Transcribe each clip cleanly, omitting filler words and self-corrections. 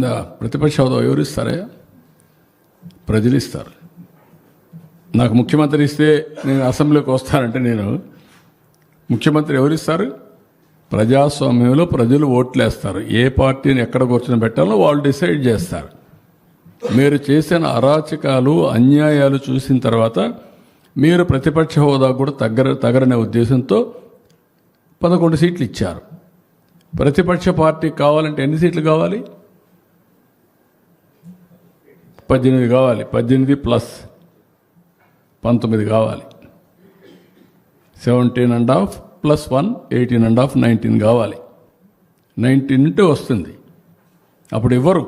ప్రతిపక్ష హోదా ఎవరు ఇస్తారే? ప్రజలు ఇస్తారు. నాకు ముఖ్యమంత్రి ఇస్తే నేను అసెంబ్లీకి వస్తానంటే నేను ముఖ్యమంత్రి ఎవరిస్తారు? ప్రజాస్వామ్యంలో ప్రజలు ఓట్లేస్తారు. ఏ పార్టీని ఎక్కడ కూర్చొని పెట్టాలో వాళ్ళు డిసైడ్ చేస్తారు. మీరు చేసిన అరాచకాలు అన్యాయాలు చూసిన తర్వాత మీరు ప్రతిపక్ష హోదా కూడా తగరనే ఉద్దేశంతో 11 సీట్లు ఇచ్చారు. ప్రతిపక్ష పార్టీ కావాలంటే ఎన్ని సీట్లు కావాలి? 18 కావాలి. 18 ప్లస్ 19 కావాలి. 17.5 ప్లస్ 1 18.5 19 కావాలి. 19 ఉంటే వస్తుంది. అప్పుడు ఇవ్వరు.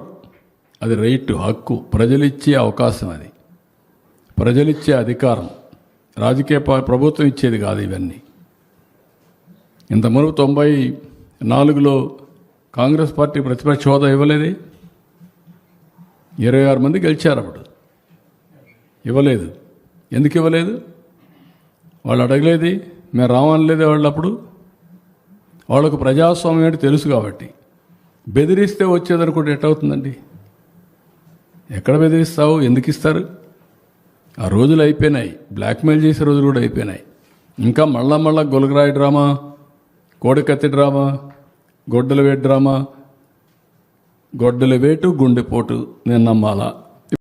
అది రైట్, హక్కు, ప్రజలిచ్చే అవకాశం, అది ప్రజలిచ్చే అధికారం. రాజకీయ ప్రభుత్వం ఇచ్చేది కాదు ఇవన్నీ. ఇంతకుముందు 94లో కాంగ్రెస్ పార్టీ ప్రతిపక్ష హోదా ఇవ్వలేదే. 26 మంది గెలిచారు. అప్పుడు ఇవ్వలేదు. ఎందుకు ఇవ్వలేదు? వాళ్ళు అడగలేదు, మేము రావనలేదే. వాళ్ళు అప్పుడు వాళ్ళకు ప్రజాస్వామ్యం అంటే తెలుసు కాబట్టి. బెదిరిస్తే వచ్చేదనుకుంటే ఎట్టవుతుందండి? ఎక్కడ బెదిరిస్తావు? ఎందుకు ఇస్తారు? ఆ రోజులు అయిపోయినాయి. బ్లాక్మెయిల్ చేసే రోజులు కూడా అయిపోయినాయి. ఇంకా మళ్ళా గొలగరాయి డ్రామా, కోడికత్తి డ్రామా, గొడ్డల వేటు డ్రామా. గొడ్డల వేటు గుండెపోటు నేను నమ్మాలా?